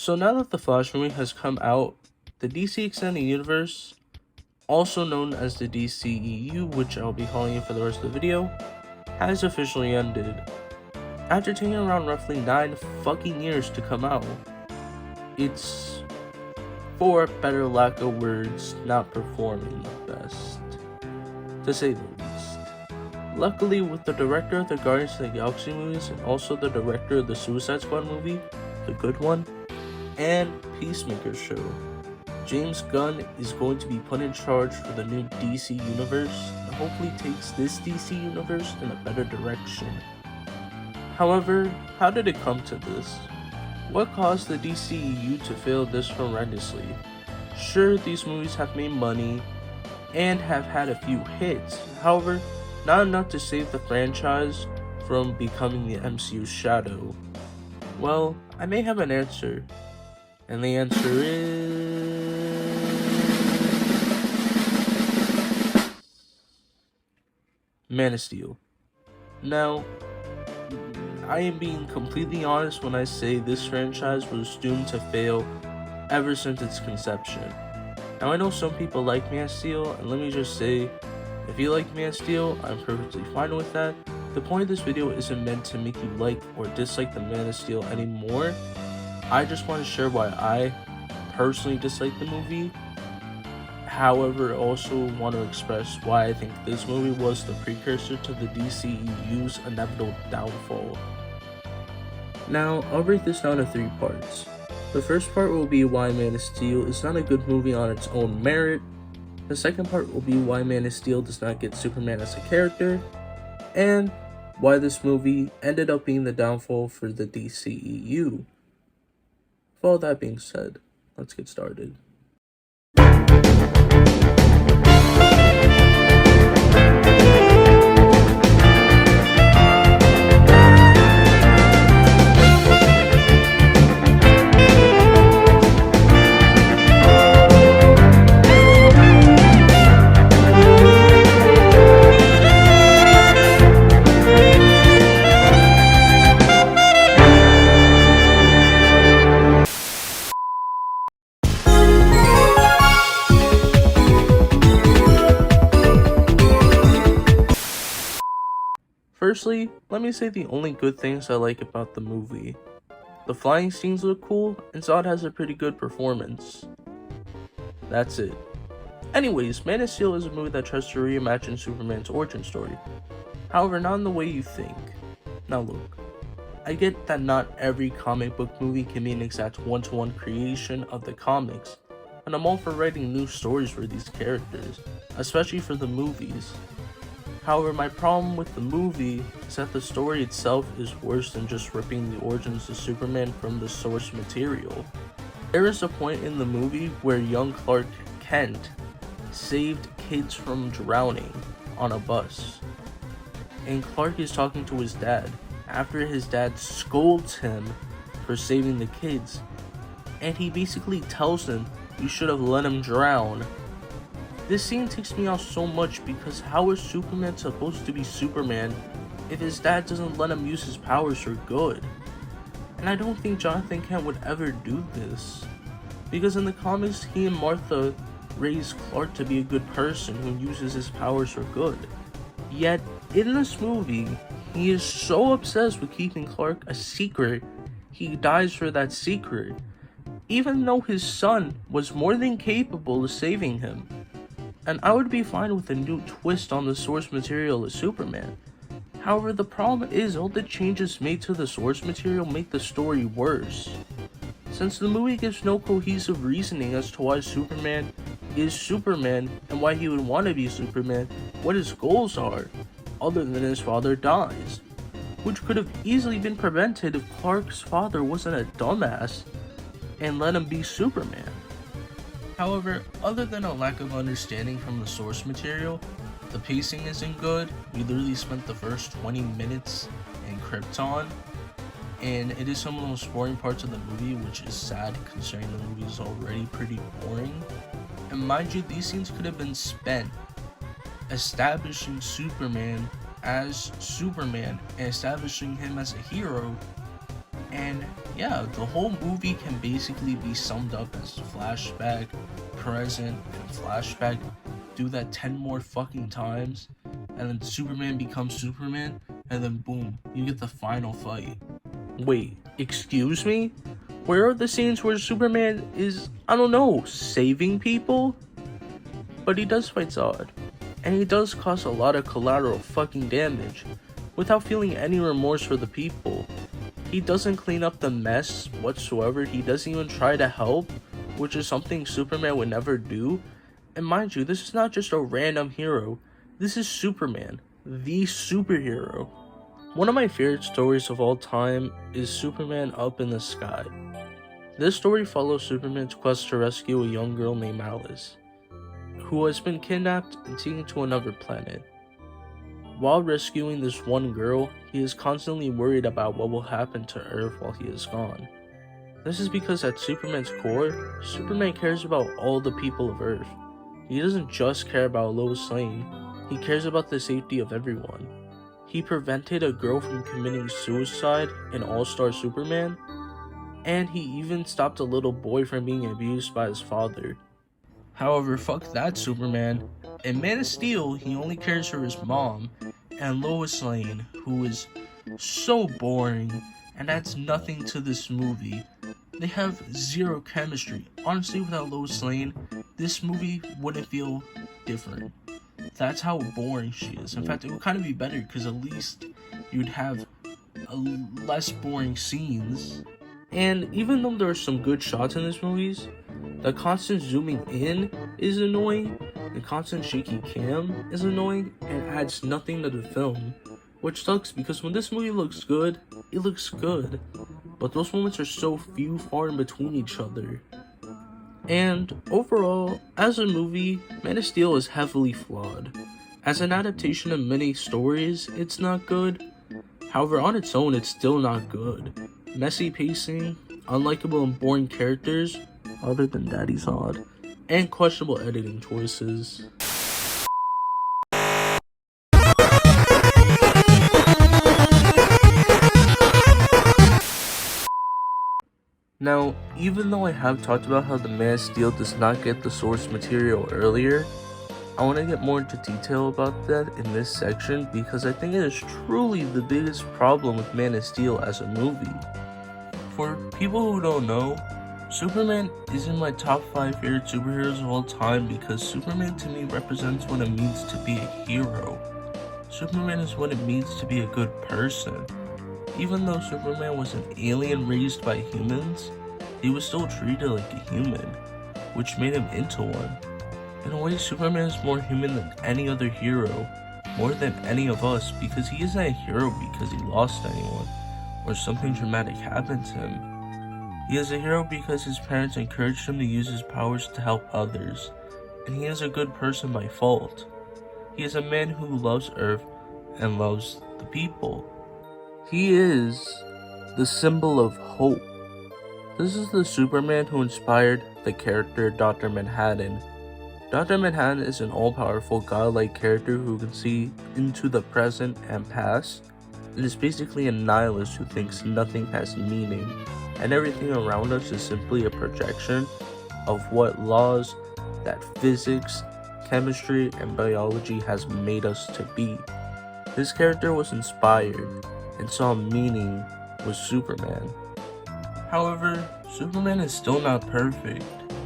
So now that the Flash movie has come out, the DC Extended Universe, also known as the DCEU, which I'll be calling it for the rest of the video, has officially ended. After taking around roughly 9 fucking years to come out, it's, for better lack of words, not performing the best, to say the least. Luckily, with the director of the Guardians of the Galaxy movies and also the director of the Suicide Squad movie, the good one, and Peacemaker show, James Gunn is going to be put in charge for the new DC universe and hopefully takes this DC universe in a better direction. However, how did it come to this? What caused the DCEU to fail this horrendously? Sure, these movies have made money and have had a few hits, however, not enough to save the franchise from becoming the MCU's shadow. Well, I may have an answer, and the answer is Man of Steel. Now, I am being completely honest when I say this franchise was doomed to fail ever since its conception. Now, I know some people like Man of Steel, and let me just say, if you like Man of Steel, I'm perfectly fine with that. The point of this video isn't meant to make you like or dislike the Man of Steel anymore. I just want to share why I personally dislike the movie. However, I also want to express why I think this movie was the precursor to the DCEU's inevitable downfall. Now, I'll break this down to 3 parts. The first part will be why Man of Steel is not a good movie on its own merit. The second part will be why Man of Steel does not get Superman as a character, and why this movie ended up being the downfall for the DCEU. With all that being said, let's get started. Firstly, let me say the only good things I like about the movie. The flying scenes look cool, and Zod has a pretty good performance. That's it. Anyways, Man of Steel is a movie that tries to reimagine Superman's origin story. However, not in the way you think. Now look, I get that not every comic book movie can be an exact one-to-one creation of the comics, and I'm all for writing new stories for these characters, especially for the movies. However, my problem with the movie is that the story itself is worse than just ripping the origins of Superman from the source material. There is a point in the movie where young Clark Kent saved kids from drowning on a bus, and Clark is talking to his dad after his dad scolds him for saving the kids, and he basically tells him, "You should have let him drown." This scene ticks me off so much because how is Superman supposed to be Superman if his dad doesn't let him use his powers for good? And I don't think Jonathan Kent would ever do this, because in the comics he and Martha raised Clark to be a good person who uses his powers for good. Yet in this movie, he is so obsessed with keeping Clark a secret, he dies for that secret, even though his son was more than capable of saving him. And I would be fine with a new twist on the source material of Superman. However, the problem is all the changes made to the source material make the story worse. Since the movie gives no cohesive reasoning as to why Superman is Superman and why he would want to be Superman, what his goals are, other than his father dies, which could have easily been prevented if Clark's father wasn't a dumbass and let him be Superman. However, other than a lack of understanding from the source material, the pacing isn't good. We literally spent the first 20 minutes in Krypton, and it is some of the most boring parts of the movie, which is sad considering the movie is already pretty boring. And mind you, these scenes could have been spent establishing Superman as Superman and establishing him as a hero, And yeah, the whole movie can basically be summed up as flashback, present, and flashback. Do that 10 more fucking times, and then Superman becomes Superman, and then boom, you get the final fight. Wait, excuse me? Where are the scenes where Superman is, I don't know, saving people? But he does fight Zod, and he does cause a lot of collateral fucking damage, without feeling any remorse for the people. He doesn't clean up the mess whatsoever, he doesn't even try to help, which is something Superman would never do. And mind you, this is not just a random hero, this is Superman, the superhero. One of my favorite stories of all time is Superman Up in the Sky. This story follows Superman's quest to rescue a young girl named Alice, who has been kidnapped and taken to another planet. While rescuing this one girl, he is constantly worried about what will happen to Earth while he is gone. This is because at Superman's core, Superman cares about all the people of Earth. He doesn't just care about Lois Lane, he cares about the safety of everyone. He prevented a girl from committing suicide in All-Star Superman, and he even stopped a little boy from being abused by his father. However, fuck that Superman. In Man of Steel, he only cares for his mom and Lois Lane, who is so boring and adds nothing to this movie. They have zero chemistry. Honestly, without Lois Lane, this movie wouldn't feel different. That's how boring she is. In fact, it would kind of be better because at least you'd have less boring scenes. And even though there are some good shots in this movie, the constant zooming in is annoying, the constant shaky cam is annoying, and adds nothing to the film. Which sucks because when this movie looks good, it looks good. But those moments are so few far in between each other. And overall, as a movie, Man of Steel is heavily flawed. As an adaptation of many stories, it's not good. However, on its own, it's still not good. Messy pacing, unlikable and boring characters, other than Daddy Zod, and questionable editing choices. Now, even though I have talked about how the Man of Steel does not get the source material earlier, I want to get more into detail about that in this section because I think it is truly the biggest problem with Man of Steel as a movie. For people who don't know, Superman is in my top 5 favorite superheroes of all time because Superman to me represents what it means to be a hero. Superman is what it means to be a good person. Even though Superman was an alien raised by humans, he was still treated like a human, which made him into one. In a way, Superman is more human than any other hero, more than any of us, because he isn't a hero because he lost anyone, or something dramatic happened to him. He is a hero because his parents encouraged him to use his powers to help others, and he is a good person by fault. He is a man who loves Earth and loves the people. He is the symbol of hope. This is the Superman who inspired the character Dr. Manhattan. Dr. Manhattan is an all-powerful godlike character who can see into the present and past, and is basically a nihilist who thinks nothing has meaning, and everything around us is simply a projection of what laws that physics, chemistry, and biology has made us to be. This character was inspired and saw meaning with Superman. However, Superman is still not perfect.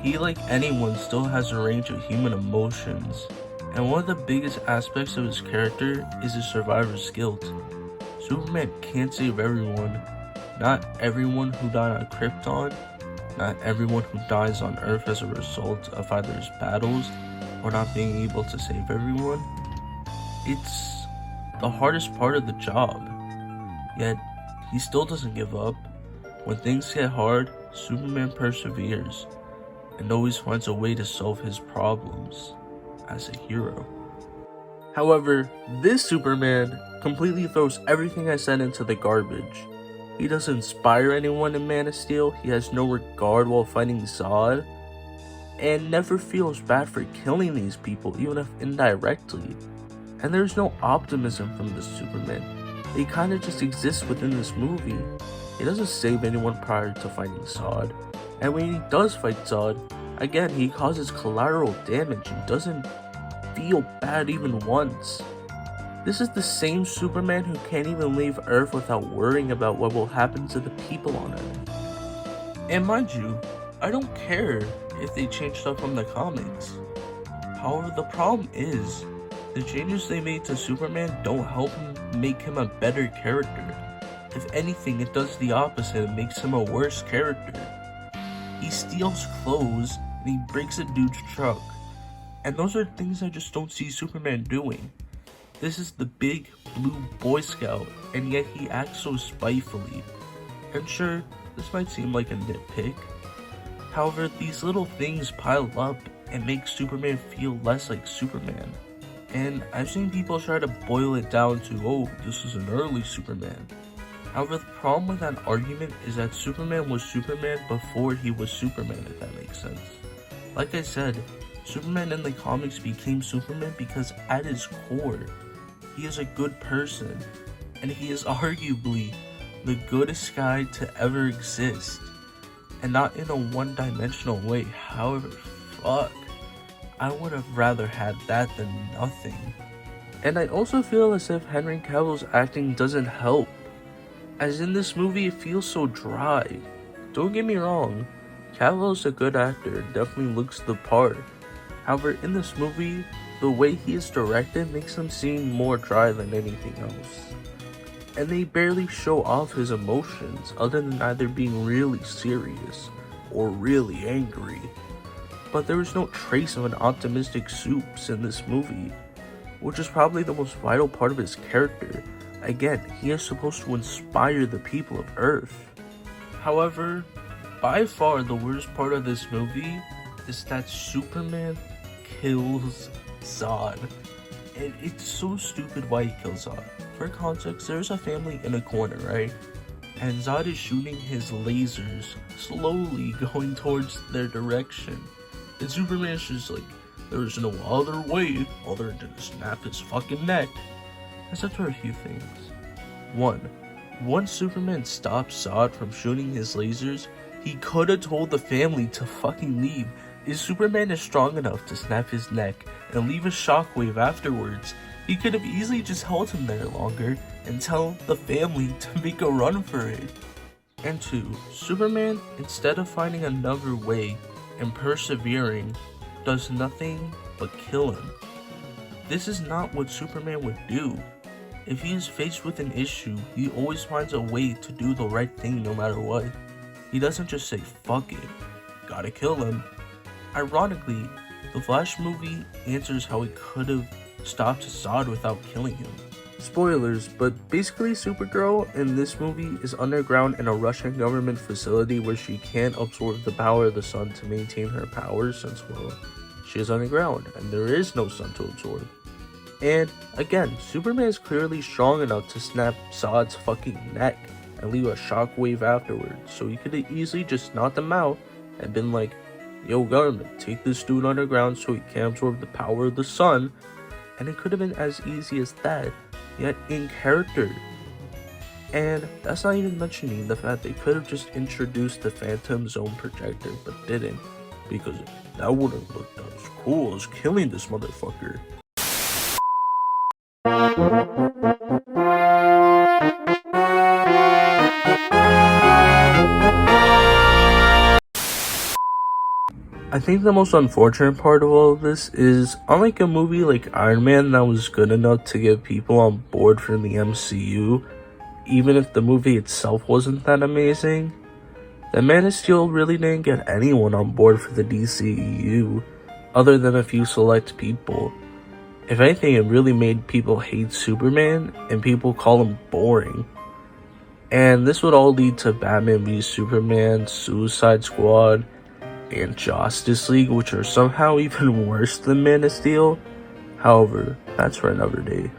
He, like anyone, still has a range of human emotions, and one of the biggest aspects of his character is his survivor's guilt. Superman can't save everyone. Not everyone who died on Krypton, not everyone who dies on Earth as a result of either his battles or not being able to save everyone. It's the hardest part of the job. Yet, he still doesn't give up. When things get hard, Superman perseveres and always finds a way to solve his problems as a hero. However, this Superman completely throws everything I said into the garbage. He doesn't inspire anyone in Man of Steel, he has no regard while fighting Zod, and never feels bad for killing these people, even if indirectly. And there's no optimism from this Superman. He kinda just exists within this movie. He doesn't save anyone prior to fighting Zod, and when he does fight Zod, again he causes collateral damage and doesn't feel bad even once. This is the same Superman who can't even leave Earth without worrying about what will happen to the people on Earth. And mind you, I don't care if they change stuff from the comics. However, the problem is, the changes they made to Superman don't help him make him a better character. If anything, it does the opposite and makes him a worse character. He steals clothes and he breaks a dude's truck. And those are things I just don't see Superman doing. This is the big blue Boy Scout, and yet he acts so spitefully. And sure, this might seem like a nitpick. However, these little things pile up and make Superman feel less like Superman. And I've seen people try to boil it down to, oh, this is an early Superman. However, the problem with that argument is that Superman was Superman before he was Superman, if that makes sense. Like I said, Superman in the comics became Superman because at his core, he is a good person, and he is arguably the goodest guy to ever exist, and not in a one-dimensional way. However, fuck, I would have rather had that than nothing. And I also feel as if Henry Cavill's acting doesn't help, as in this movie it feels so dry. Don't get me wrong, Cavill's a good actor, definitely looks the part. However, in this movie, the way he is directed makes him seem more dry than anything else. And they barely show off his emotions other than either being really serious or really angry. But there is no trace of an optimistic Supes in this movie, which is probably the most vital part of his character. Again, he is supposed to inspire the people of Earth. However, by far the worst part of this movie is that Superman kills Zod. And it's so stupid why he kills Zod. For context, there's a family in a corner, right? And Zod is shooting his lasers, slowly going towards their direction. And Superman's just like, there's no other way other than to snap his fucking neck. Except for a few things. One, once Superman stops Zod from shooting his lasers, he could have told the family to fucking leave. If Superman is strong enough to snap his neck and leave a shockwave afterwards, he could have easily just held him there longer and tell the family to make a run for it. And two, Superman, instead of finding another way and persevering, does nothing but kill him. This is not what Superman would do. If he is faced with an issue, he always finds a way to do the right thing no matter what. He doesn't just say, fuck it, gotta kill him. Ironically, the Flash movie answers how he could have stopped Zod without killing him. Spoilers, but basically Supergirl in this movie is underground in a Russian government facility where she can't absorb the power of the sun to maintain her powers since, well, she is underground and there is no sun to absorb. And again, Superman is clearly strong enough to snap Zod's fucking neck and leave a shockwave afterwards, so he could have easily just knocked him out and been like, yo government, take this dude underground so he can't absorb the power of the sun, and it could have been as easy as that, yet in character. And that's not even mentioning the fact they could have just introduced the Phantom Zone projector, but didn't, because that would have looked as cool as killing this motherfucker. I think the most unfortunate part of all of this is, unlike a movie like Iron Man that was good enough to get people on board for the MCU, even if the movie itself wasn't that amazing, the Man of Steel really didn't get anyone on board for the DCEU, other than a few select people. If anything, it really made people hate Superman, and people call him boring. And this would all lead to Batman v Superman, Suicide Squad, and Justice League, which are somehow even worse than Man of Steel. However, that's for another day.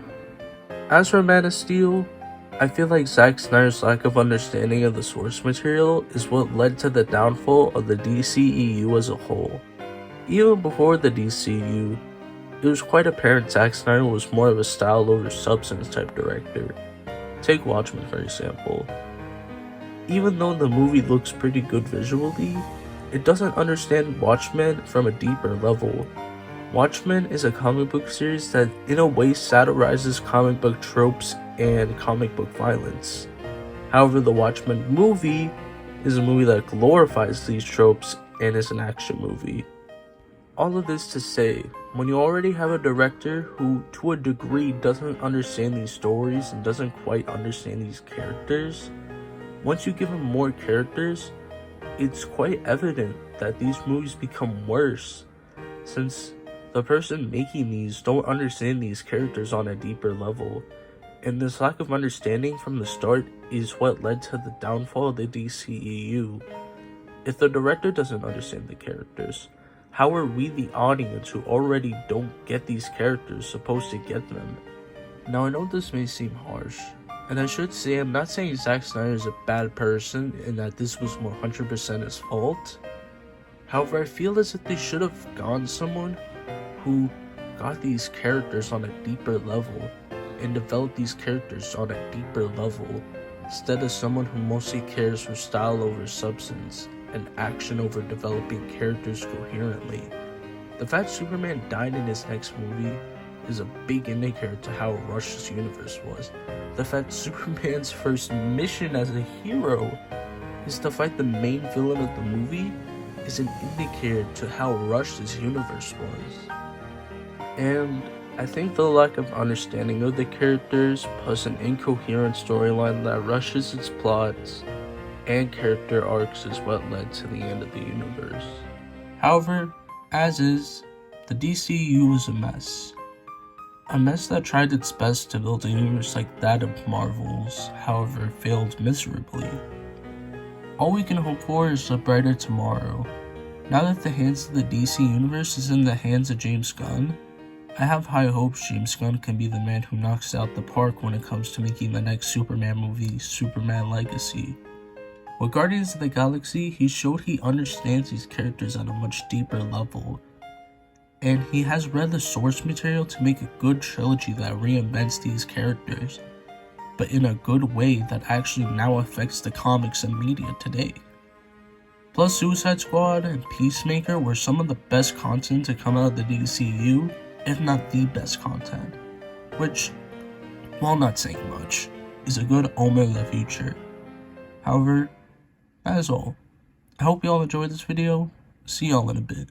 As for Man of Steel, I feel like Zack Snyder's lack of understanding of the source material is what led to the downfall of the DCEU as a whole. Even before the DCEU, it was quite apparent Zack Snyder was more of a style over substance type director. Take Watchmen for example. Even though the movie looks pretty good visually, it doesn't understand Watchmen from a deeper level. Watchmen is a comic book series that in a way satirizes comic book tropes and comic book violence. However, the Watchmen movie is a movie that glorifies these tropes and is an action movie. All of this to say, when you already have a director who to a degree doesn't understand these stories and doesn't quite understand these characters, once you give him more characters, it's quite evident that these movies become worse, since the person making these don't understand these characters on a deeper level, and this lack of understanding from the start is what led to the downfall of the DCEU. If the director doesn't understand the characters, how are we, the audience who already don't get these characters, supposed to get them? Now I know this may seem harsh, and I should say I'm not saying Zack Snyder is a bad person and that this was 100% his fault. However, I feel as if they should have gone someone who got these characters on a deeper level and developed these characters on a deeper level instead of someone who mostly cares for style over substance and action over developing characters coherently. The fact Superman died in his next movie is a big indicator to how rushed this universe was. The fact Superman's first mission as a hero is to fight the main villain of the movie is an indicator to how rushed this universe was. And I think the lack of understanding of the characters plus an incoherent storyline that rushes its plots and character arcs is what led to the end of the universe. However, as is, the DCEU was a mess. A mess that tried its best to build a universe like that of Marvel's, however failed miserably. All we can hope for is a brighter tomorrow. Now that the hands of the DC universe is in the hands of James Gunn, I have high hopes James Gunn can be the man who knocks out the park when it comes to making the next Superman movie, Superman Legacy. With Guardians of the Galaxy, he showed he understands these characters at a much deeper level, and he has read the source material to make a good trilogy that reinvents these characters, but in a good way that actually now affects the comics and media today. Plus, Suicide Squad and Peacemaker were some of the best content to come out of the DCU, if not the best content, which, while not saying much, is a good omen of the future. However, that is all. I hope you all enjoyed this video. See y'all in a bit.